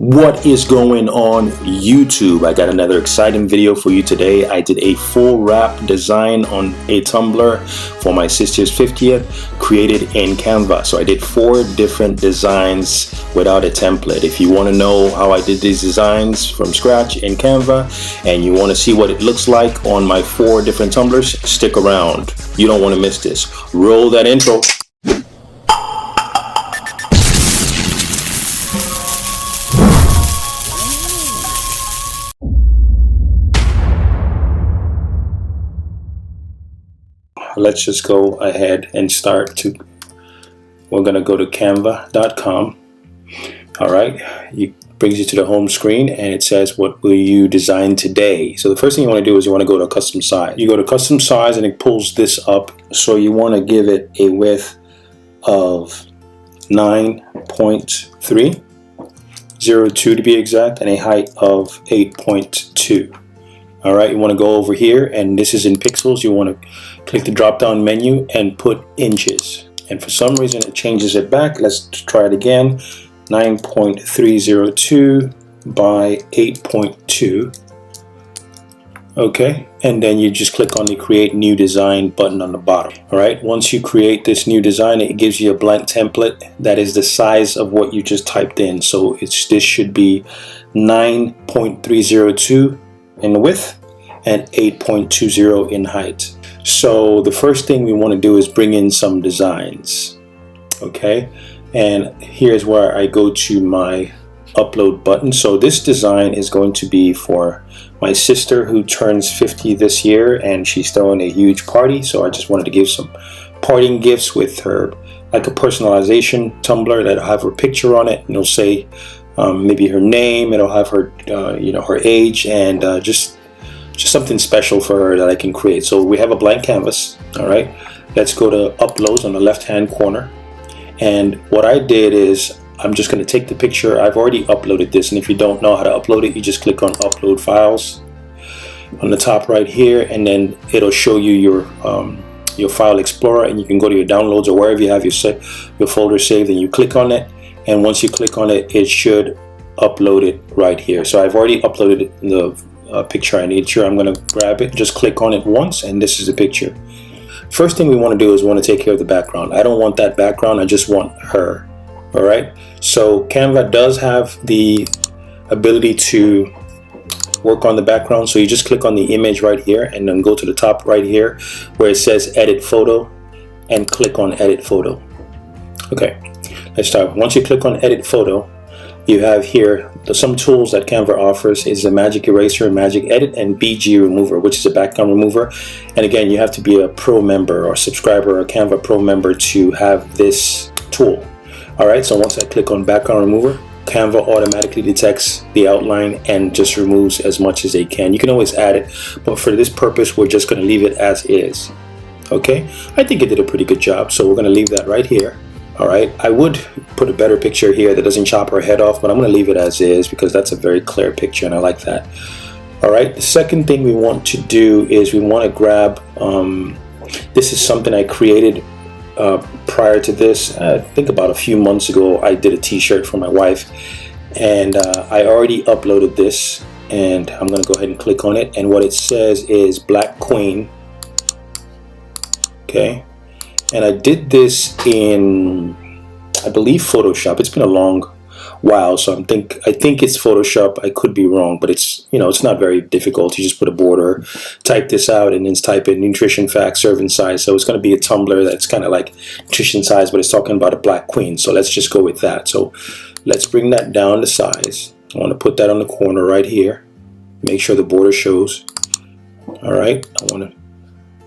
What is going on YouTube? I got another exciting video for you today. I did a full wrap design on a tumbler for my sister's 50th, created in Canva. So I did 4 different designs without a template. If you want to know how I did these designs from scratch in Canva and you want to see what it looks like on my 4 different tumblers, stick around. You don't want to miss this. Roll that intro. Let's just go ahead and we're going to go to canva.com. All right, it brings you to the home screen and it says, what will you design today? So the first thing you want to do is you want to go to custom size. You go to custom size and it pulls this up. So you want to give it a width of 9.302 to be exact, and a height of 8.2. All right, you want to go over here, and this is in pixels. You want to click the drop down menu and put inches, and for some reason it changes it back. Let's try it again. 9.302 by 8.2. okay, and then you just click on the create new design button on the bottom. All right, once you create this new design, it gives you a blank template that is the size of what you just typed in. So this should be 9.302 in width and 8.20 in height. So the first thing we want to do is bring in some designs. Okay, and here's where I go to my upload button. So this design is going to be for my sister who turns 50 this year, and she's throwing a huge party. So I just wanted to give some parting gifts with her, like a personalization tumbler that'll have her picture on it, and it'll say maybe her name, it'll have her her age, and just something special for her that I can create. So we have a blank canvas. All right, let's go to uploads on the left hand corner, and what I did is I'm just going to take the picture. I've already uploaded this, and if you don't know how to upload it, you just click on upload files on the top right here, and then it'll show you your file explorer, and you can go to your downloads or wherever you have your folder saved, and you click on it. And once you click on it, it should upload it right here. So I've already uploaded the picture I need. Sure, I'm going to grab it, just click on it once, and this is the picture. First thing we want to do is we want to take care of the background. I don't want that background, I just want her. All right, so Canva does have the ability to work on the background. So you just click on the image right here and then go to the top right here where it says edit photo and click on edit photo. Okay, let's start. Once you click on edit photo, you have here some tools that Canva offers is a magic eraser, magic edit, and BG remover, which is a background remover. And again, you have to be a pro member or subscriber or Canva pro member to have this tool. All right, so once I click on background remover, Canva automatically detects the outline and just removes as much as they can. You can always add it, but for this purpose, we're just going to leave it as is. Okay, I think it did a pretty good job, so we're going to leave that right here. All right, I would put a better picture here that doesn't chop her head off, but I'm going to leave it as is because that's a very clear picture and I like that. All right, the second thing we want to do is we want to grab, this is something I created prior to this. I think about a few months ago I did a t-shirt for my wife, and I already uploaded this, and I'm going to go ahead and click on it, and what it says is Black Queen. Okay, and I did this in, I believe, Photoshop. It's been a long while, so I think it's Photoshop. I could be wrong, but it's it's not very difficult. You just put a border, type this out, and then type in nutrition facts, serving size. So it's going to be a tumbler that's kind of like nutrition size, but it's talking about a black queen. So let's just go with that. So let's bring that down to size. I want to put that on the corner right here. Make sure the border shows. All right, I want to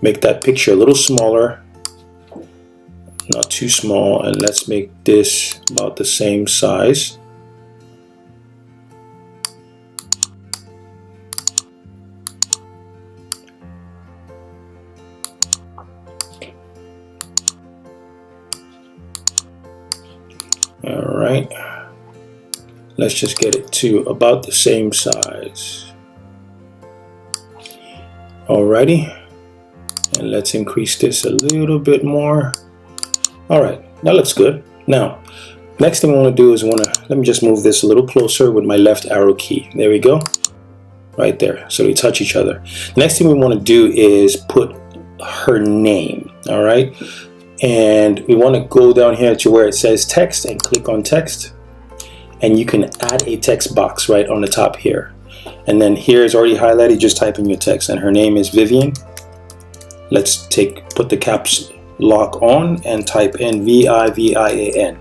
make that picture a little smaller, not too small, and let's make this about the same size. All right, let's just get it to about the same size. Alrighty, and let's increase this a little bit more. All right, that looks good. Now, next thing I want to do is I want to let me just move this a little closer with my left arrow key. There we go. Right there. So they touch each other. The next thing we want to do is put her name. All right. And we want to go down here to where it says text and click on text. And you can add a text box right on the top here. And then here is already highlighted. Just type in your text. And her name is Vivian. Let's put the caps lock on and type in Vivian.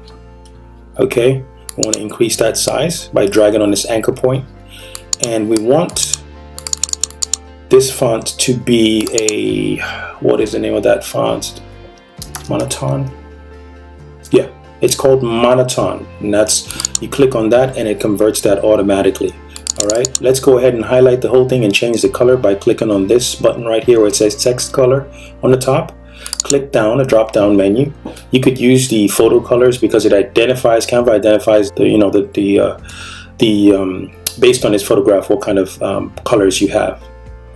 Okay. We want to increase that size by dragging on this anchor point. And we want this font to be a, what is the name of that font? Monotone? Yeah, it's called Monotone. And that's, you click on that and it converts that automatically. All right, let's go ahead and highlight the whole thing and change the color by clicking on this button right here where it says text color on the top. Click down, a drop down menu. You could use the photo colors because it identifies, Canva identifies the, you know, based on its photograph what kind of colors you have.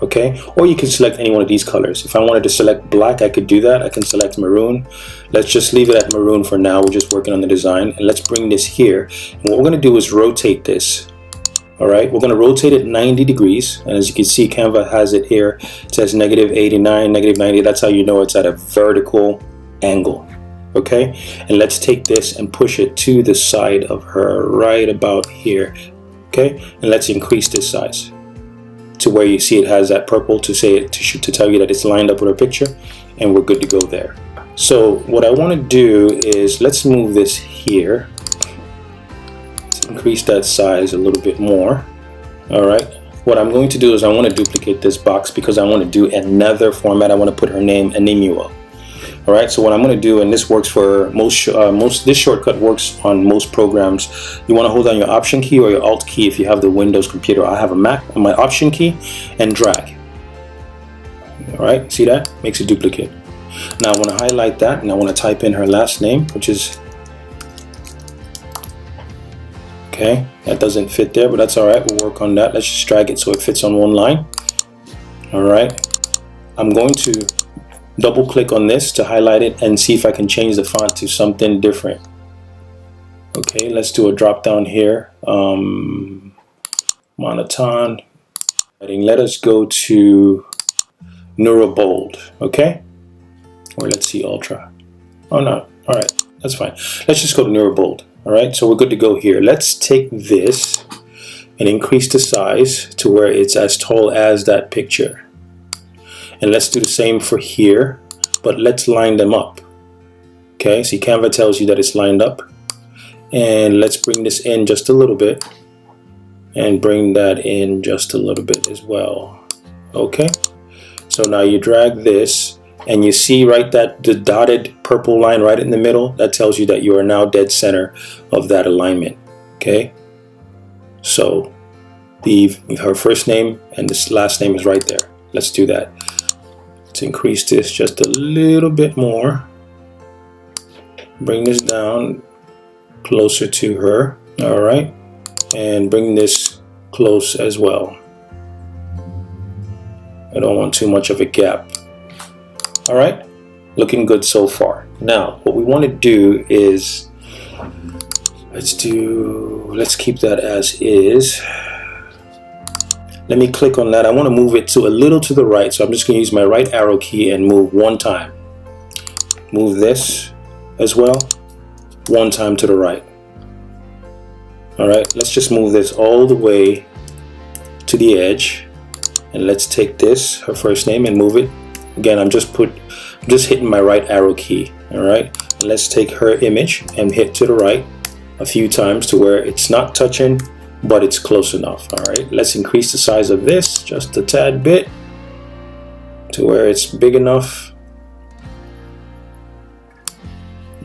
Okay, or you can select any one of these colors. If I wanted to select black, I could do that. I can select maroon. Let's just leave it at maroon for now. We're just working on the design. And let's bring this here. And what we're going to do is rotate this. All right, we're going to rotate it 90 degrees. And as you can see, Canva has it here. It says -89, -90. That's how you know it's at a vertical angle. Okay, and let's take this and push it to the side of her right about here. Okay, and let's increase this size to where you see it has that purple to say it to tell you that it's lined up with our picture, and we're good to go there. So what I want to do is let's move this here. Let's increase that size a little bit more. All right. What I'm going to do is I want to duplicate this box because I want to do another format. I want to put her name Animuel. All right, so what I'm going to do, and this works for this shortcut works on most programs. You want to hold down your Option key or your Alt key if you have the Windows computer. I have a Mac, on my Option key, and drag. All right, see that? Makes a duplicate. Now I want to highlight that, and I want to type in her last name, which is, okay, that doesn't fit there, but that's all right. We'll work on that. Let's just drag it so it fits on one line. All right, I'm going to double click on this to highlight it and see if I can change the font to something different. Okay, let's do a drop down here. Monotone. Let us go to Neuro Bold. Okay, or let's see Ultra. Oh no, all right, that's fine. Let's just go to Neuro Bold. All right, so we're good to go here. Let's take this and increase the size to where it's as tall as that picture. And let's do the same for here, but let's line them up. Okay, see Canva tells you that it's lined up. And let's bring this in just a little bit. And bring that in just a little bit as well. Okay, so now you drag this and you see right that the dotted purple line right in the middle, that tells you that you are now dead center of that alignment. Okay, so her first name and this last name is right there. Let's do that. Let's increase this just a little bit more. Bring this down closer to her. All right, and bring this close as well. I don't want too much of a gap. All right, looking good so far. Now what we want to do is let's keep that as is. Let me click on that. I want to move it to a little to the right, so I'm just going to use my right arrow key and move one time. Move this as well, one time to the right. All right, let's just move this all the way to the edge, and let's take this, her first name, and move it. Again, I'm just hitting my right arrow key. All right, and let's take her image and hit to the right a few times to where it's not touching, but it's close enough. All right, let's increase the size of this just a tad bit to where it's big enough.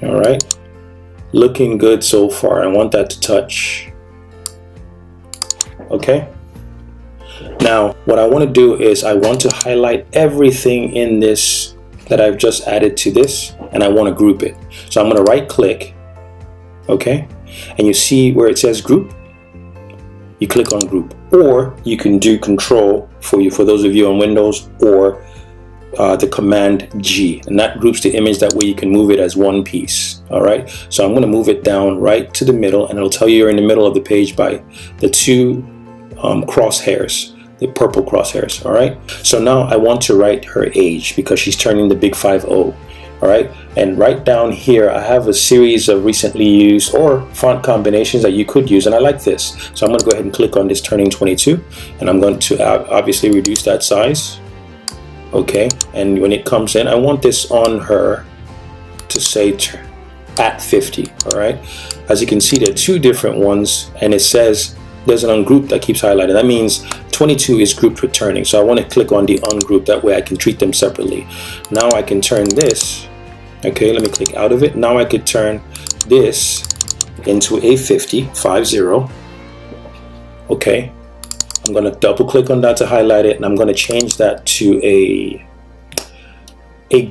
All right, looking good so far. I want that to touch. Okay, now what I want to do is I want to highlight everything in this that I've just added to this, and I want to group it. So I'm going to right click, okay, and you see where it says group, you click on group, or you can do control for those of you on Windows, or the Command G, and that groups the image. That way you can move it as one piece. All right, so I'm going to move it down right to the middle, and it'll tell you you're in the middle of the page by the two crosshairs, the purple crosshairs. All right, so now I want to write her age because she's turning the big 50. All right, and right down here I have a series of recently used or font combinations that you could use, and I like this. So I'm going to go ahead and click on this turning 22, and I'm going to obviously reduce that size. Okay, and when it comes in, I want this on her to say at 50. All right, as you can see, there are two different ones, and it says there's an ungroup that keeps highlighted. That means 22 is grouped with turning. So I want to click on the ungroup. That way I can treat them separately. Now I can turn this. Okay, let me click out of it. Now I could turn this into a 50. Okay, I'm going to double click on that to highlight it, and I'm going to change that to a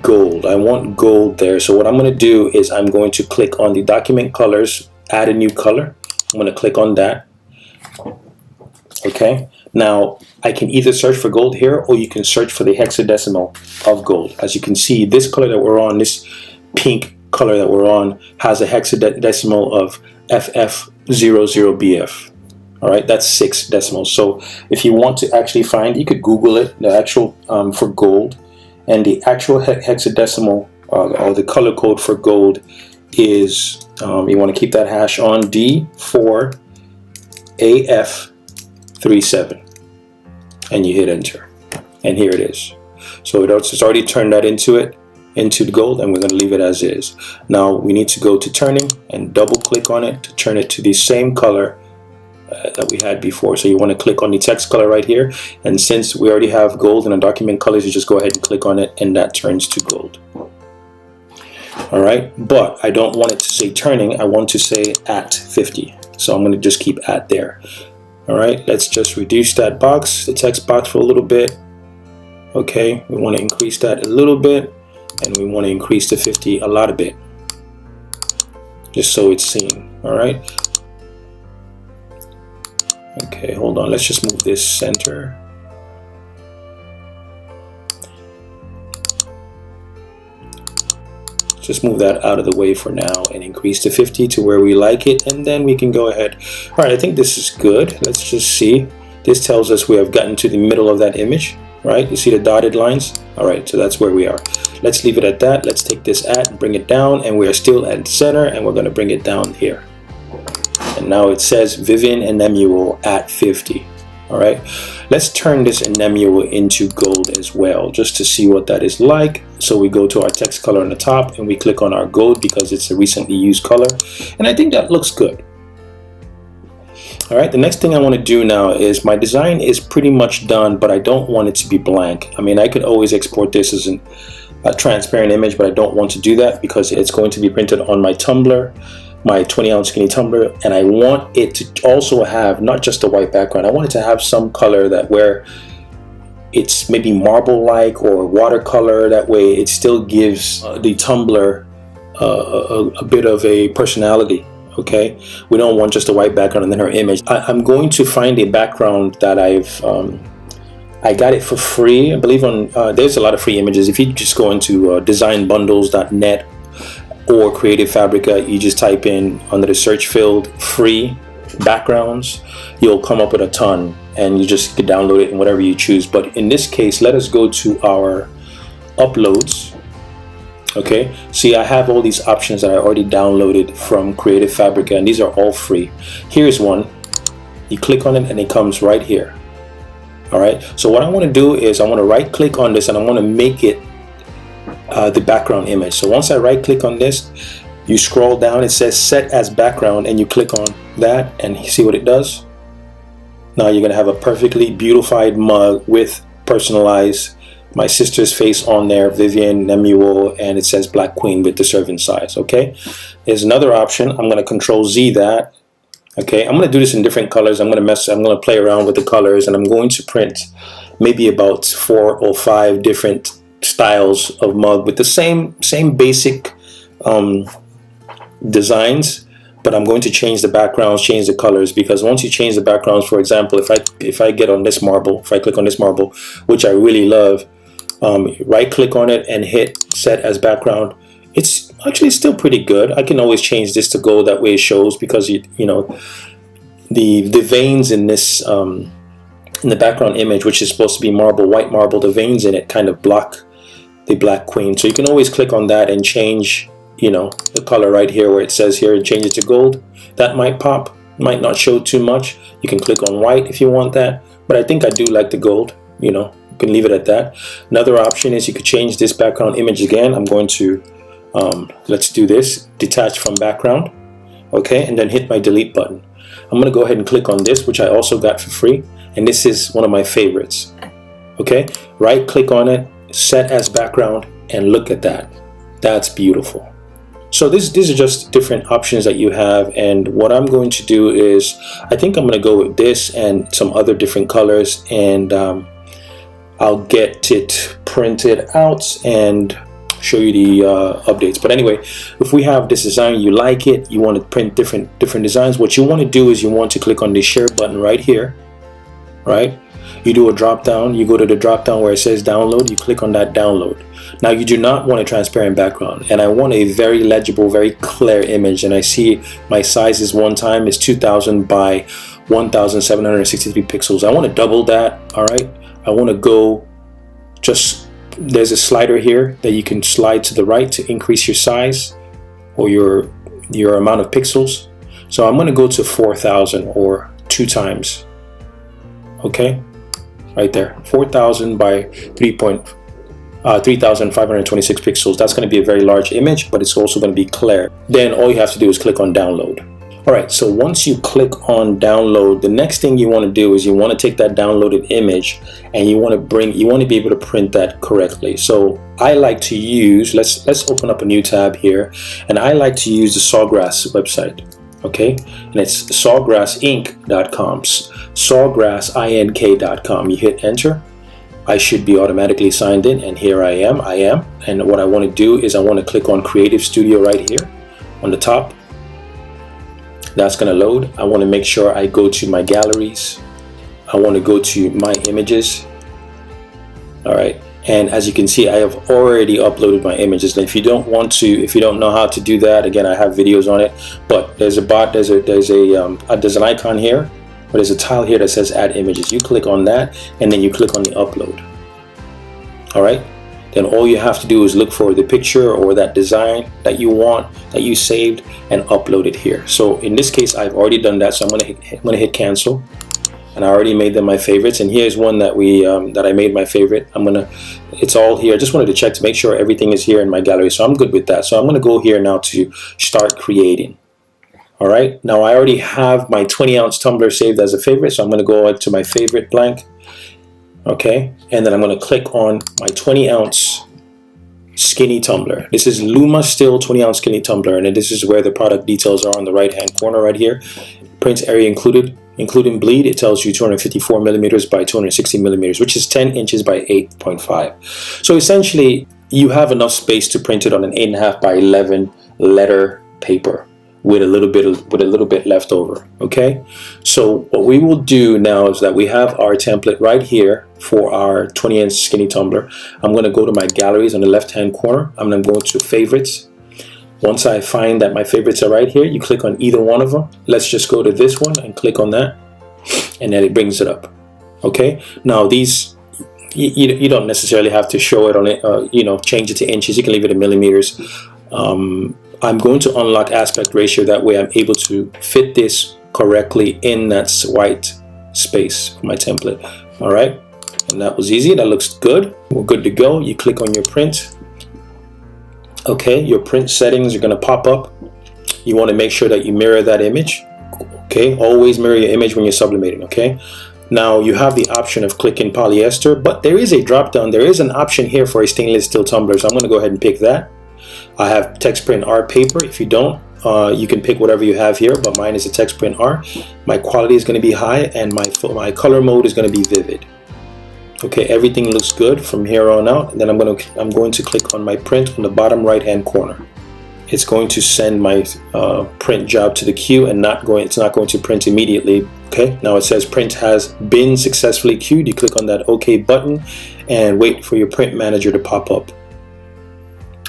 gold. I want gold there. So what I'm going to do is I'm going to click on the document colors, add a new color. I'm going to click on that. Okay, now I can either search for gold here, or you can search for the hexadecimal of gold. As you can see, this color that we're on, this pink color that we're on, has a hexadecimal of FF00BF. All right, that's 6 decimals. So if you want to actually find, you could Google it, the actual for gold, and the actual hexadecimal or the color code for gold is, you want to keep that hash on D4AF37, and you hit enter, and here it is. So it's already turned that into the gold, and we're going to leave it as is. Now we need to go to turning and double click on it to turn it to the same color that we had before. So you want to click on the text color right here, and since we already have gold in our document colors, you just go ahead and click on it, and that turns to gold. All right, but I don't want it to say turning. I want to say at 50. So I'm going to just keep at there. All right, let's just reduce that box, the text box, for a little bit. Okay, we want to increase that a little bit, and we want to increase the 50 a lot of bit, just so it's seen. All right. Okay, hold on. Let's just move this center. Just move that out of the way for now and increase to 50 to where we like it, and then we can go ahead. All right, I think this is good. Let's just see. This tells us we have gotten to the middle of that image, right? You see the dotted lines? All right, so that's where we are. Let's leave it at that. Let's take this at and bring it down, and we are still at center, and we're going to bring it down here. And now it says Vivian Enemuel at 50. All right, let's turn this Enemuel into gold as well, just to see what that is like. So we go to our text color on the top, and we click on our gold because it's a recently used color, and I think that looks good. All right, the next thing I want to do now is, my design is pretty much done, but I don't want it to be blank. I mean, I could always export this as a transparent image, but I don't want to do that because it's going to be printed on my tumbler, my 20-ounce skinny tumbler, and I want it to also have not just a white background. I want it to have some color that where it's maybe marble-like or watercolor. That way it still gives the tumbler a bit of a personality. Okay, we don't want just a white background and then her image. I'm going to find a background that I got it for free. I believe on there's a lot of free images. If you just go into designbundles.net or Creative Fabrica, you just type in under the search field free backgrounds, you'll come up with a ton, and you just can download it in whatever you choose. But in this case, let us go to our uploads. Okay, see, I have all these options that I already downloaded from Creative Fabrica, and these are all free. Here's one. You click on it and it comes right here. All right, so what I want to do is I want to right click on this, and I want to make it the background image. So once I right click on this, you scroll down, it says set as background, and you click on that and see what it does. Now you're gonna have a perfectly beautified mug with personalized my sister's face on there, Vivian Nemuel, and it says Black Queen with the serving size. Okay, there's another option. I'm gonna Control Z that. Okay, I'm gonna do this in different colors. I'm gonna play around with the colors, and I'm going to print maybe about 4 or 5 different styles of mug with the same basic designs, but I'm going to change the backgrounds, change the colors, because once you change the backgrounds, for example, if I get on this marble, if I click on this marble, which I really love, right click on it and hit set as background. It's actually still pretty good. I can always change this to gold, that way it shows, because you know the veins in this in the background image, which is supposed to be marble, white marble, the veins in it kind of block the black queen. So you can always click on that and change, you know, the color right here where it says here, and change it to gold. That might pop, might not show too much. You can click on white if you want that, but I think I do like the gold. You know, you can leave it at that. Another option is you could change this background image again. I'm going to let's do this, detach from background, okay, and then hit my delete button. I'm going to go ahead and click on this, which I also got for free, and this is one of my favorites. Okay, right click on it, set as background, and look at that. That's beautiful. So these are just different options that you have, and what I'm going to do is I think I'm going to go with this and some other different colors, and I'll get it printed out and show you the updates. But anyway, if we have this design, you like it, you want to print different designs, what you want to do is you want to click on the share button right here, right? You do a drop down, you go to the drop down where it says download, you click on that download. Now you do not want a transparent background, and I want a very legible, very clear image, and I see my size is 2000 by 1763 pixels. I want to double that. All right, I want to go just, there's a slider here that you can slide to the right to increase your size or your amount of pixels. So I'm going to go to 4000 or 2 times. Okay, right there, 4000 by 3526 pixels. That's going to be a very large image, but it's also going to be clear. Then all you have to do is click on download. All right, so once you click on download, the next thing you want to do is you want to take that downloaded image and you want to be able to print that correctly. So I like to use, let's open up a new tab here, and I like to use the Sawgrass website. Okay, and it's sawgrassinc.com, sawgrassink.com. You hit enter. I should be automatically signed in, and here I am. And what I want to do is I want to click on Creative Studio right here on the top. That's going to load. I want to make sure I go to my galleries. I want to go to my images. All right, and as you can see, I have already uploaded my images. And if you don't know how to do that, again, I have videos on it. But there's an icon here, but there's a tile here that says add images. You click on that, and then you click on the upload. All right, then all you have to do is look for the picture or that design that you want, that you saved, and upload it here. So in this case, I've already done that, so I'm gonna hit cancel, and I already made them my favorites. And here's one that I made my favorite. It's all here. I just wanted to check to make sure everything is here in my gallery, so I'm good with that. So I'm gonna go here now to start creating. All right, now I already have my 20-ounce tumbler saved as a favorite, so I'm going to go to my favorite blank. Okay, and then I'm going to click on my 20-ounce skinny tumbler. This is Luma Still 20-ounce skinny tumbler, and this is where the product details are on the right-hand corner right here. Print area included, including bleed. It tells you 254 millimeters by 260 millimeters, which is 10 inches by 8.5. So essentially, you have enough space to print it on an 8.5 by 11 letter paper, with a little bit left over. Okay, so what we will do now is that we have our template right here for our 20-inch skinny tumbler. I'm going to go to my galleries on the left hand corner. I'm going to go to favorites. Once I find that my favorites are right here, you click on either one of them. Let's just go to this one and click on that, and then it brings it up. Okay, now these you don't necessarily have to show it on it, change it to inches. You can leave it in millimeters. I'm going to unlock aspect ratio, that way I'm able to fit this correctly in that white space for my template. All right, and that was easy. That looks good. We're good to go. You click on your print. Okay, your print settings are going to pop up. You want to make sure that you mirror that image. Okay, always mirror your image when you're sublimating. Okay, now you have the option of clicking polyester, but there is a drop down. There is an option here for a stainless steel tumbler, so I'm going to go ahead and pick that. I have text print R paper. If you don't, you can pick whatever you have here, but mine is a text print R. My quality is going to be high, and my color mode is going to be vivid. Okay, everything looks good from here on out. And then I'm going to click on my print on the bottom right hand corner, it's going to send my print job to the queue and it's not going to print immediately. Okay, now it says print has been successfully queued. You click on that OK button and wait for your print manager to pop up.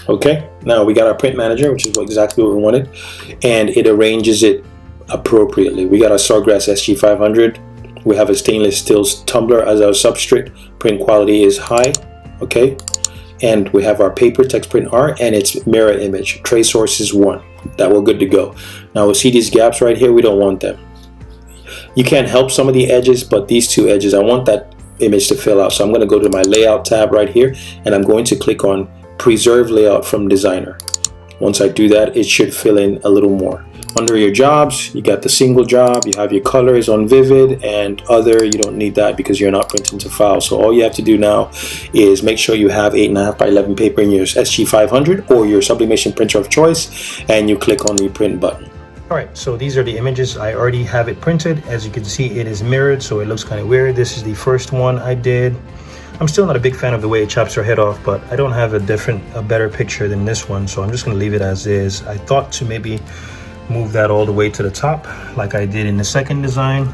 Okay, now we got our print manager, which is exactly what we wanted, and it arranges it appropriately. We got our Sawgrass SG500. We have a stainless steel tumbler as our substrate. Print quality is high. Okay, and we have our paper text print R and its mirror image. Tray source is 1. That we're good to go. Now we see these gaps right here. We don't want them. You can't help some of the edges, but these 2 edges, I want that image to fill out. So I'm going to go to my layout tab right here, and I'm going to click on preserve layout from designer. Once I do that, it should fill in a little more. Under your jobs, you got the single job, you have your colors on vivid, and other. You don't need that because you're not printing to file. So all you have to do now is make sure you have 8.5 by 11 paper in your SG500 or your sublimation printer of choice, and you click on the print button. Alright, so these are the images. I already have it printed. As you can see, it is mirrored, so it looks kind of weird. This is the first one I did. I'm still not a big fan of the way it chops her head off, but I don't have a better picture than this one, so I'm just going to leave it as is. I thought to maybe move that all the way to the top like I did in the second design,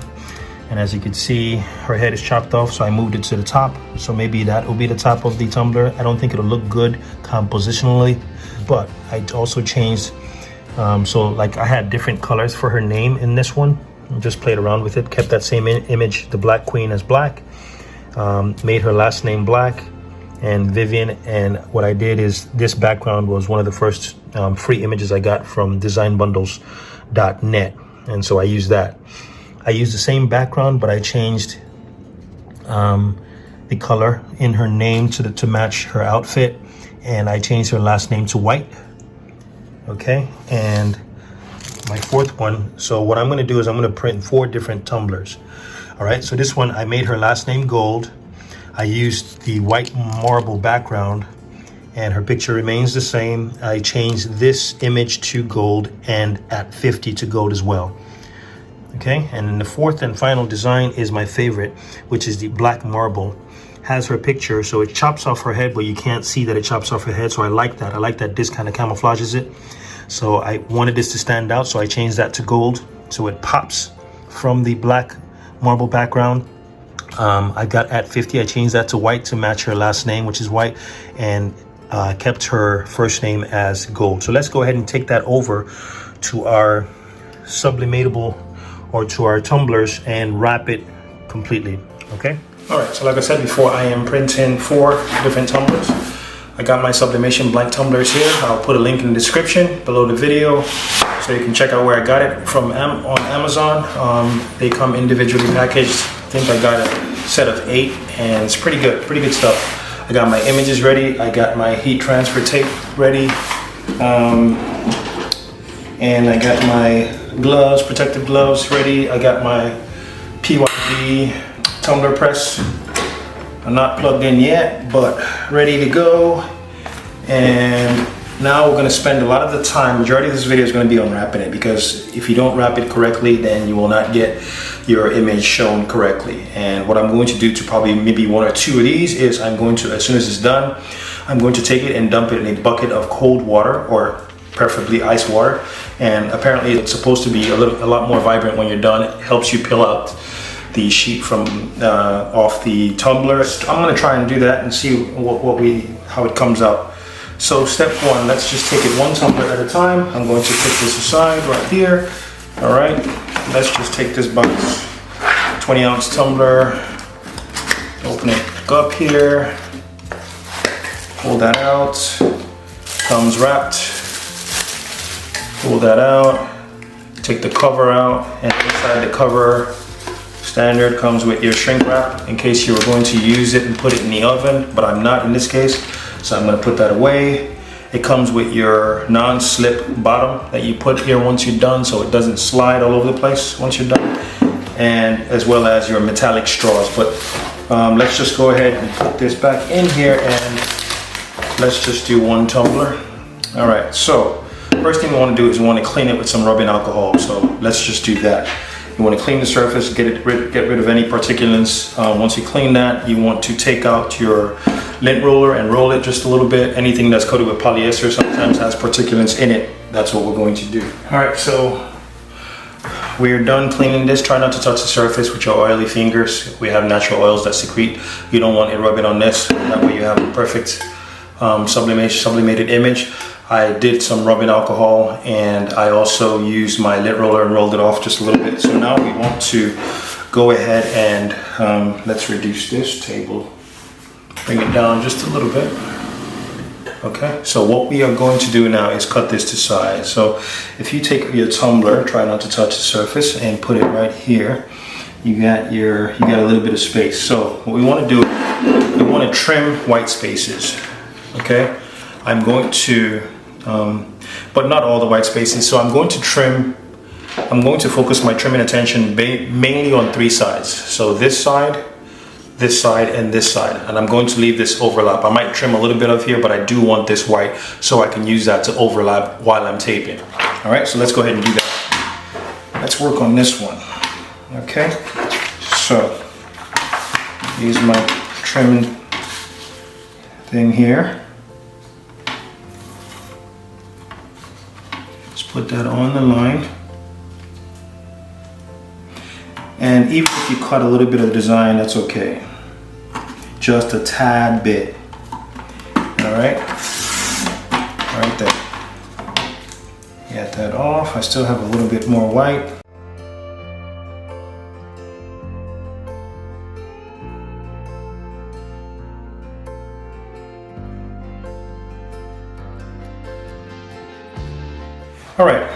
and as you can see, her head is chopped off, so I moved it to the top. So maybe that will be the top of the tumbler. I don't think it'll look good compositionally, but I also changed so like I had different colors for her name in this one. Just played around with it, kept that same image, the Black Queen, as black. Made her last name black and Vivian, and what I did is this background was one of the first free images I got from designbundles.net, and so I used that. I used the same background, but I changed the color in her name to match her outfit, and I changed her last name to white. Okay, and my fourth one, so what I'm going to do is I'm going to print 4 different tumblers. All right, so this one I made her last name gold. I used the white marble background and her picture remains the same. I changed this image to gold and at 50 to gold as well. Okay, and then the fourth and final design is my favorite, which is the black marble. Has her picture, so it chops off her head, but you can't see that it chops off her head, so I like that. I like that this kind of camouflages it. So I wanted this to stand out, so I changed that to gold, so it pops from the black marble background. I got at 50, I changed that to white to match her last name, which is white, and kept her first name as gold. So let's go ahead and take that over to our sublimatable or to our tumblers and wrap it completely. Okay. All right, so like I said before, I am printing 4 different tumblers. I got my sublimation blank tumblers here. I'll put a link in the description below the video so you can check out where I got it from on Amazon. They come individually packaged. I think I got a set of 8, and it's pretty good stuff. I got my images ready. I got my heat transfer tape ready. And I got my gloves, protective gloves ready. I got my PYB tumbler press. I'm not plugged in yet, but ready to go. And now we're going to spend a lot of the time, majority of this video is going to be on wrapping it, because if you don't wrap it correctly, then you will not get your image shown correctly. And what I'm going to do to probably maybe 1 or 2 of these is I'm going to, as soon as it's done, I'm going to take it and dump it in a bucket of cold water, or preferably ice water. And apparently it's supposed to be a lot more vibrant when you're done. It helps you peel out the sheet from off the tumbler. I'm going to try and do that and see how it comes out. So step 1, let's just take it 1 tumbler at a time. I'm going to put this aside right here. All right, let's just take this box, 20-ounce tumbler, open it up here, pull that out, comes wrapped, pull that out, take the cover out, and inside the cover, standard comes with your shrink wrap in case you were going to use it and put it in the oven, but I'm not in this case, so I'm going to put that away. It comes with your non-slip bottom that you put here once you're done, so it doesn't slide all over the place once you're done, and as well as your metallic straws. But let's just go ahead and put this back in here, and let's just do 1 tumbler. All right, so first thing we want to do is we want to clean it with some rubbing alcohol, so let's just do that. You want to clean the surface, get rid of any particulates. Once you clean that, you want to take out your lint roller and roll it just a little bit. Anything that's coated with polyester sometimes has particulates in it. that's what we're going to do. All right, so we're done cleaning this. Try not to touch the surface with your oily fingers. We have natural oils that secrete. You don't want it rubbing on this. That way you have a perfect sublimated image. I did some rubbing alcohol, and I also used my lint roller and rolled it off just a little bit. So now we want to go ahead and let's reduce this table. Bring it down just a little bit. Okay, so what we are going to do now is cut this to size. So if you take your tumbler, try not to touch the surface, and put it right here, you got a little bit of space. So what we want to do, we want to trim white spaces. Okay, I'm going to, but not all the white spaces. So I'm going to focus my trimming attention mainly on 3 sides. So this side, and this side, and I'm going to leave this overlap. I might trim a little bit of here, but I do want this white so I can use that to overlap while I'm taping. All right, so let's go ahead and do that. Let's work on this one. Okay, so use my trimming thing here. Just put that on the line. And even if you cut a little bit of design, that's okay. Just a tad bit. All right, right there. Get that off. I still have a little bit more white. All right.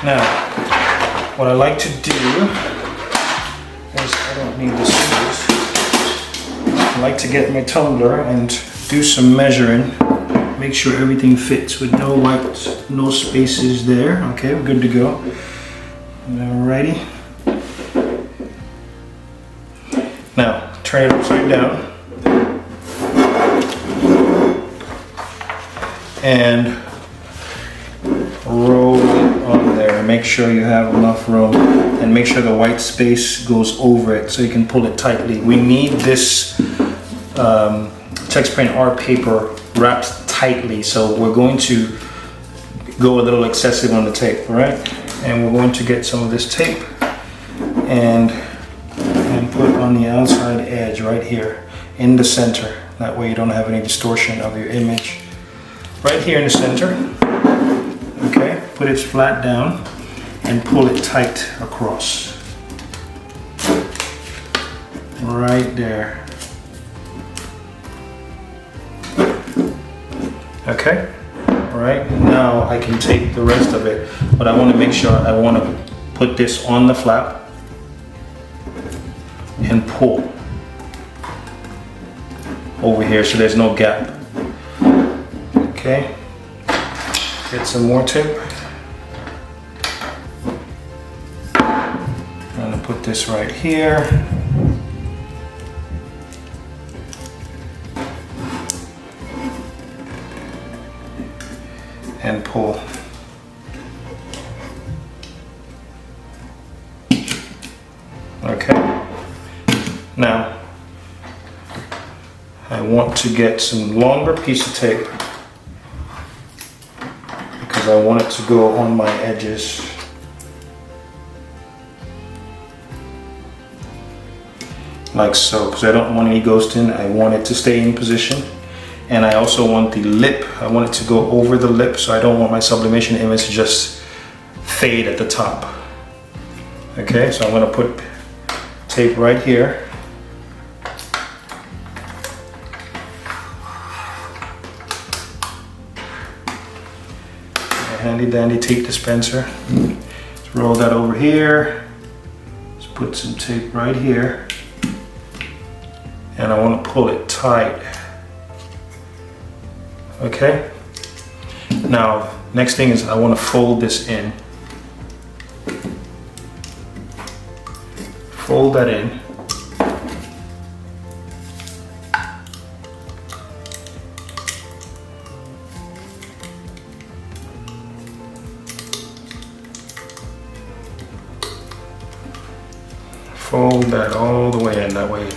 Now, what I like to do is, I don't need the scissors. I like to get my tumbler and do some measuring. Make sure everything fits with no spaces there. Okay, we're good to go. Alrighty. Now, turn it upside down. And roll it on there. Make sure you have enough room, and make sure the white space goes over it so you can pull it tightly. We need this text print art paper wrapped tightly, so we're going to go a little excessive on the tape, all right? And we're going to get some of this tape and put on the outside edge right here in the center. That way you don't have any distortion of your image. Right here in the center. Okay, put it flat down and pull it tight across. Right there. Okay, all right, now I can take the rest of it, but I want to make sure I want to put this on the flap and pull over here so there's no gap. Okay, get some more tape. I'm going to put this right here. And pull. Okay. Now, I want to get some longer piece of tape because I want it to go on my edges. Like so, because I don't want any ghosting. I want it to stay in position. And I also want the lip, I want it to go over the lip, so I don't want my sublimation image to just fade at the top. Okay, so I'm going to put tape right here. A handy dandy tape dispenser. Let's roll that over here. Let's put some tape right here. And I want to pull it tight. Okay, now next thing is I want to fold this in. Fold that in. Fold that all the way in, that way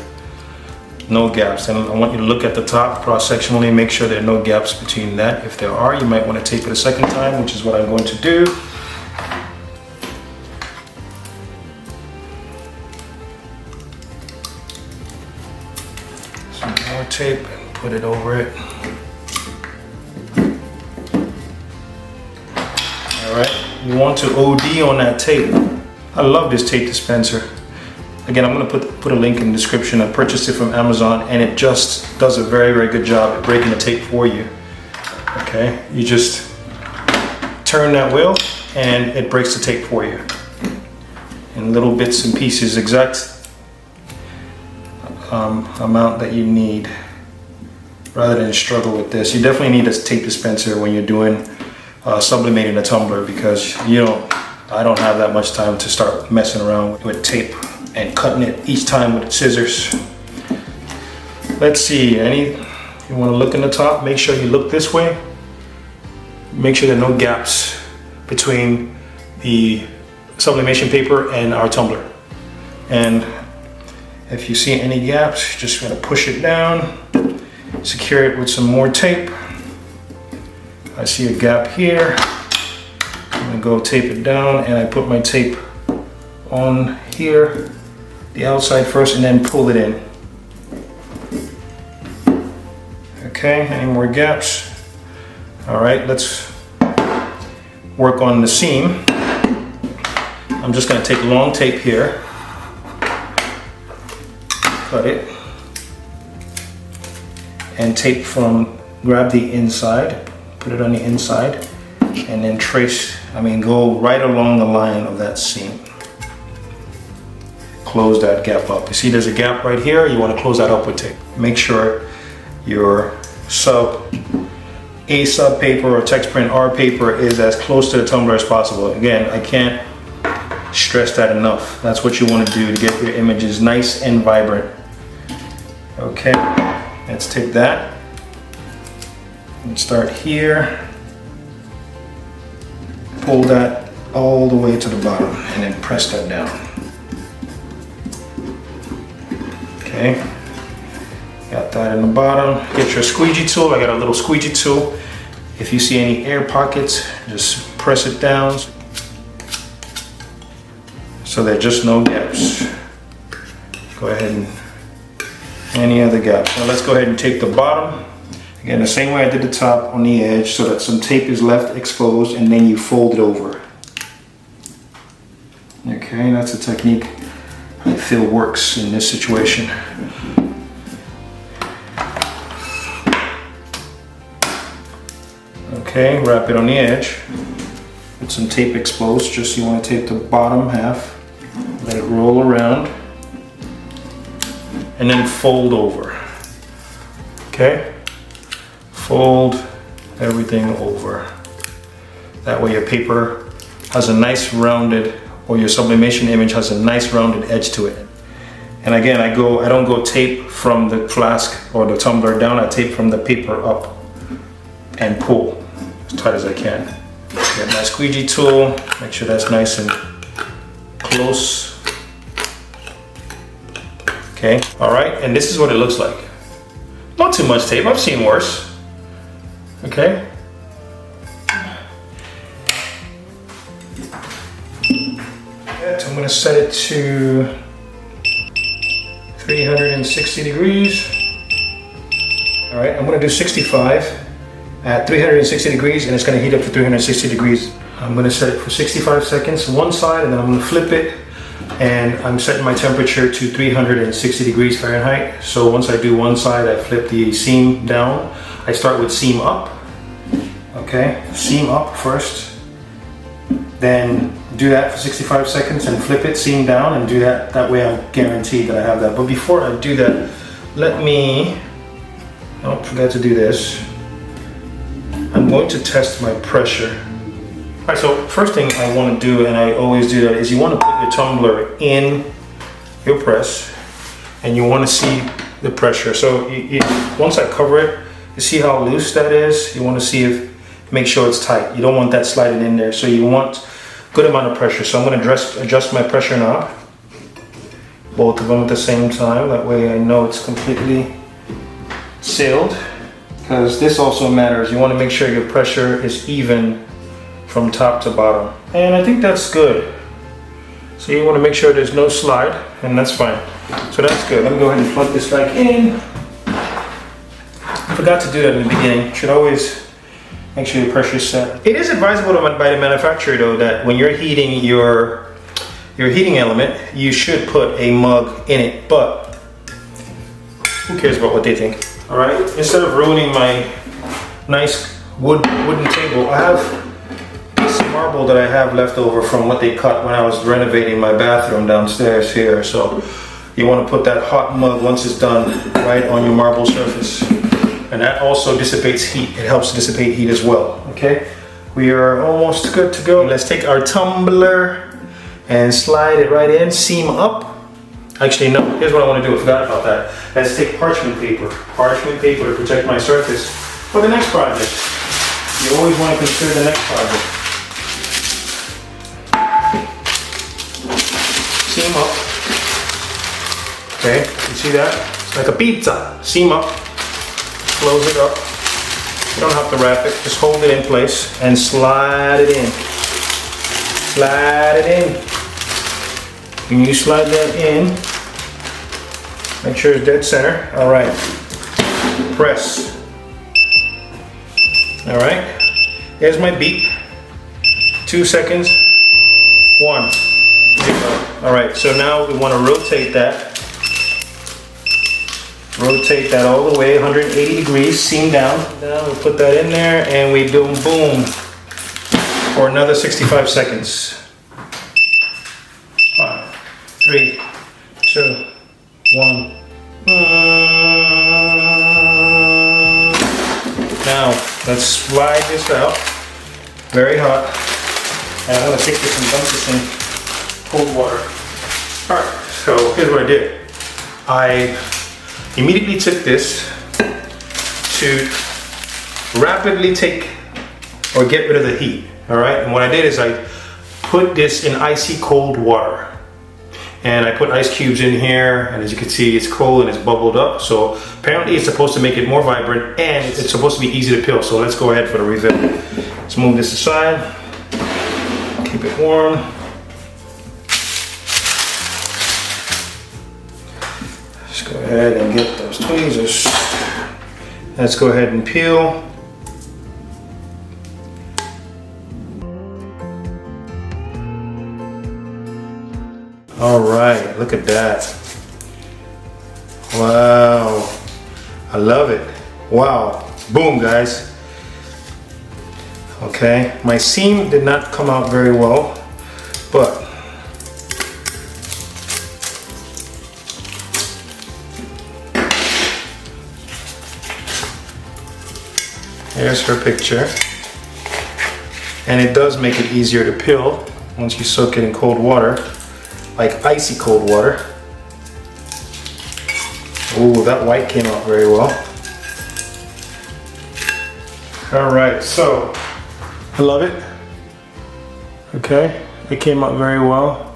no gaps. And I want you to look at the top cross-sectionally, make sure there are no gaps between that. If there are, you might want to tape it a second time, which is what I'm going to do. Some more tape and put it over it. Alright, you want to OD on that tape. I love this tape dispenser. Again, I'm going to put a link in the description. I purchased it from Amazon, and it just does a very, very good job at breaking the tape for you. Okay, you just turn that wheel and it breaks the tape for you in little bits and pieces, exact amount that you need, rather than struggle with this. You definitely need a tape dispenser when you're doing sublimating a tumbler, because I don't have that much time to start messing around with tape and cutting it each time with scissors. Let's see, you want to look in the top, make sure you look this way. Make sure there are no gaps between the sublimation paper and our tumbler. And if you see any gaps, just gonna push it down, secure it with some more tape. I see a gap here. I'm gonna go tape it down, and I put my tape on here, the outside first, and then pull it in. Okay, any more gaps? All right, let's work on the seam. I'm just gonna take long tape here, cut it, and tape grab the inside, put it on the inside, and then go right along the line of that seam. Close that gap up. You see there's a gap right here, you want to close that up with tape. Make sure your A sub paper or text print R paper is as close to the tumbler as possible. Again, I can't stress that enough. That's what you want to do to get your images nice and vibrant. Okay, let's take that and start here. Pull that all the way to the bottom and then press that down. Okay, got that in the bottom. Get your squeegee tool. I got a little squeegee tool. If you see any air pockets, just press it down so there are just no gaps. Go ahead and any other gaps. Now let's go ahead and take the bottom. Again, the same way I did the top on the edge, so that some tape is left exposed, and then you fold it over. Okay, that's a technique I feel works in this situation. Okay, wrap it on the edge with some tape exposed. Just you want to tape the bottom half, let it roll around, and then fold over. Okay, fold everything over. That way your paper has a nice rounded, or your sublimation image has a nice rounded edge to it. And again, I don't go tape from the flask or the tumbler down, I tape from the paper up and pull as tight as I can. Get my squeegee tool, make sure that's nice and close. Okay, all right, and this is what it looks like. Not too much tape, I've seen worse. Okay. I'm going to set it to 360 degrees. All right, I'm going to do 65 at 360 degrees, and it's going to heat up to 360 degrees. I'm going to set it for 65 seconds one side, and then I'm going to flip it, and I'm setting my temperature to 360 degrees Fahrenheit. So once I do one side, I flip the seam down. I start with seam up. Okay, seam up first, then do that for 65 seconds and flip it, seam down, and do that. That way I'm guaranteed that I have that. But before I do that, don't forget to do this. I'm going to test my pressure. All right, so first thing I want to do, and I always do that, is you want to put your tumbler in your press, and you want to see the pressure. So once I cover it, you see how loose that is? You want to see make sure it's tight. You don't want that sliding in there. So you want good amount of pressure. So I'm going to adjust my pressure knob. both of them at the same time. That way I know it's completely sealed. Because this also matters. You want to make sure your pressure is even from top to bottom. And I think that's good. So you want to make sure there's no slide, and that's fine. So that's good. Let me go ahead and plug this back in. I forgot to do that in the beginning. Should always make sure your pressure is set. It is advisable by the manufacturer though that when you're heating your heating element, you should put a mug in it, but who cares about what they think? All right, instead of ruining my nice wooden table, I have this marble that I have left over from what they cut when I was renovating my bathroom downstairs here. So you want to put that hot mug once it's done right on your marble surface. And that also dissipates heat. It helps dissipate heat as well, okay? We are almost good to go. Let's take our tumbler and slide it right in, seam up. Actually, no, here's what I want to do. I forgot about that. Let's take parchment paper to protect my surface for the next project. You always want to consider the next project. Seam up. Okay, you see that? It's like a pizza. Seam up. Close it up. You don't have to wrap it. Just hold it in place and slide it in. Slide it in. When you slide that in, make sure it's dead center. All right. Press. All right. Here's my beep. 2 seconds. 1. 0. All right. So now we want to rotate that. Rotate that all the way 180 degrees. Seam down. Now we put that in there and we do boom for another 65 seconds. 5, 3, 2, 1. Now let's slide this out. Very hot. And I'm gonna take this and dump this in cold water. All right. So here's what I did. I immediately took this to rapidly take or get rid of the heat. All right. And what I did is I put this in icy cold water. And I put ice cubes in here, and as you can see, it's cold and it's bubbled up. So apparently it's supposed to make it more vibrant, and it's supposed to be easy to peel. So let's go ahead for the refill. Let's move this aside, keep it warm. Let's go ahead and get those tweezers. Let's go ahead and peel. All right, look at that. Wow, I love it. Wow, boom, guys. Okay, my seam did not come out very well, but here's her picture. And it does make it easier to peel once you soak it in cold water. Like icy cold water. Ooh, that white came out very well. All right, so I love it. Okay, it came out very well.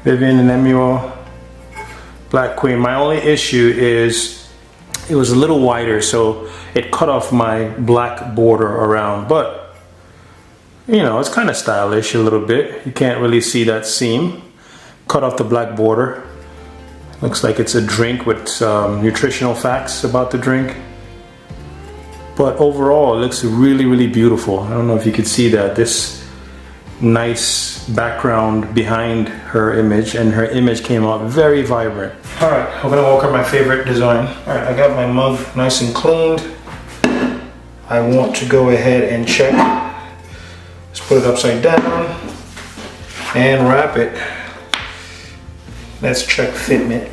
Vivian and Emuel, Black Queen. My only issue is it was a little wider, so it cut off my black border around, but you know, it's kind of stylish a little bit. You can't really see that seam. Cut off the black border. Looks like it's a drink with some nutritional facts about the drink. But overall, it looks really, really beautiful. I don't know if you could see that. This nice background behind her image, and her image came out very vibrant. All right, I'm gonna walk up my favorite design. All right, I got my mug nice and cleaned. I want to go ahead and check. Let's put it upside down and wrap it. Let's check fitment.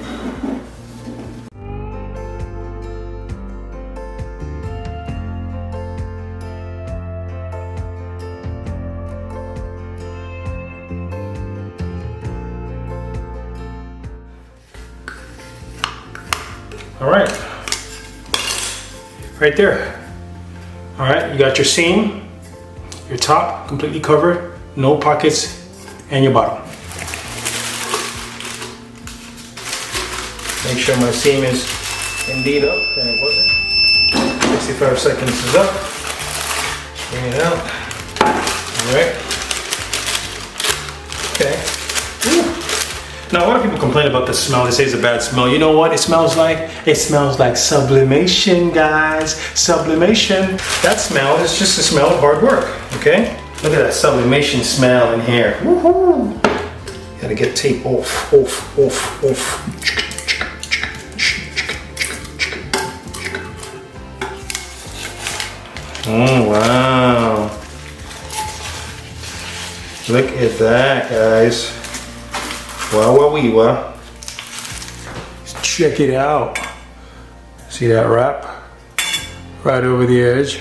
All right, right there. All right, you got your seam, your top completely covered, no pockets, and your bottom. Make sure my seam is indeed up, and it wasn't. 65 seconds is up. Bring it out. Alright. Okay. Woo. Now a lot of people complain about the smell. They say it's a bad smell. You know what it smells like? It smells like sublimation, guys. Sublimation. That smell is just the smell of hard work, okay? Look at that sublimation smell in here. Woohoo! Gotta get tape off. Oh, wow. Look at that, guys. Wow. Check it out. See that wrap? Right over the edge.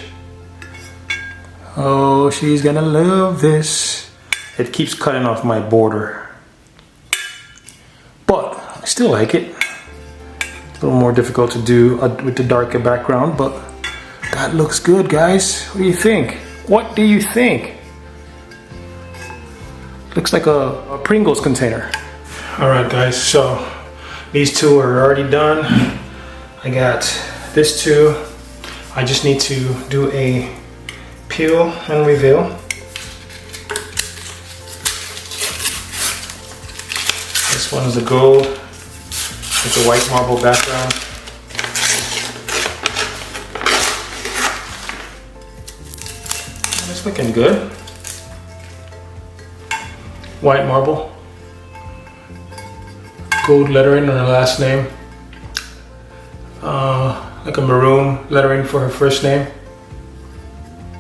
Oh, she's gonna love this. It keeps cutting off my border. But I still like it. A little more difficult to do with the darker background, but that looks good, guys. What do you think? What do you think? Looks like a Pringles container. All right, guys, so these two are already done. I got this two. I just need to do a peel and reveal. This one is a gold with a white marble background. It's looking good. White marble. Gold lettering on her last name. Like a maroon lettering for her first name.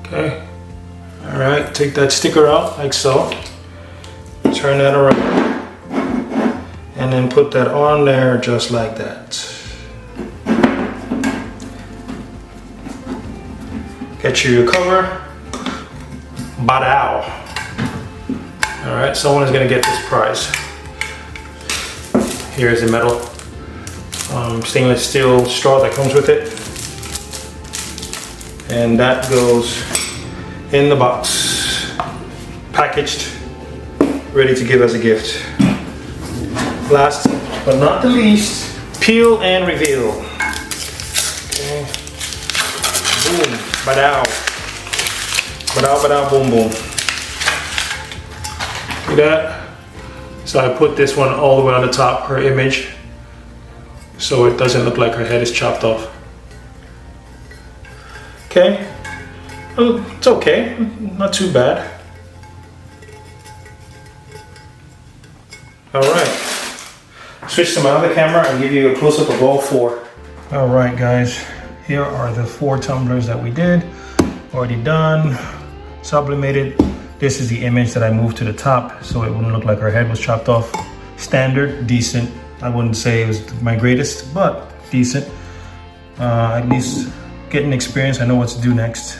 Okay. All right, take that sticker out like so. Turn that around. And then put that on there just like that. Get you your cover. Badao. All right, someone is gonna get this prize. Here's the metal stainless steel straw that comes with it. And that goes in the box, packaged, ready to give as a gift. Last but not the least, peel and reveal. Okay. Boom, badao. Badao, boom, boom. See that? So I put this one all the way on the top, her image, so it doesn't look like her head is chopped off. Okay, well, it's okay, not too bad. All right, switch to my other camera and give you a close-up of all four. All right, guys, here are the 4 tumblers that we did. Already done, sublimated. This is the image that I moved to the top so it wouldn't look like her head was chopped off. Standard, decent. I wouldn't say it was my greatest, but decent. At least getting experience, I know what to do next.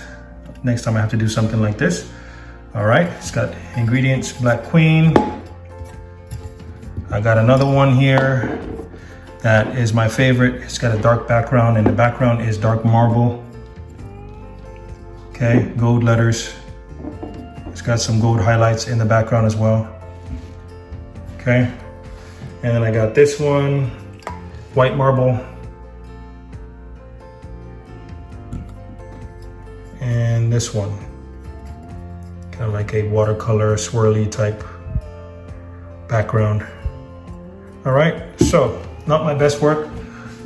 Next time I have to do something like this. All right, it's got ingredients, Black Queen. I got another one here that is my favorite. It's got a dark background and the background is dark marble. Okay, gold letters. It's got some gold highlights in the background as well. Okay, and then I got this one, white marble. And this one, kind of like a watercolor swirly type background. All right, so not my best work,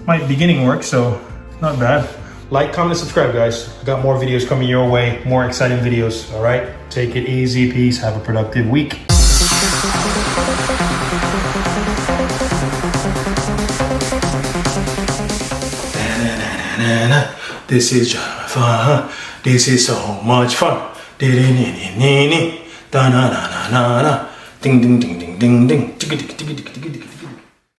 my beginning work, so not bad. Like, comment, and subscribe, guys. I got more videos coming your way, more exciting videos, all right? Take it easy, peace, have a productive week. This is fun, this is so much fun. Ding ding ding ding ding.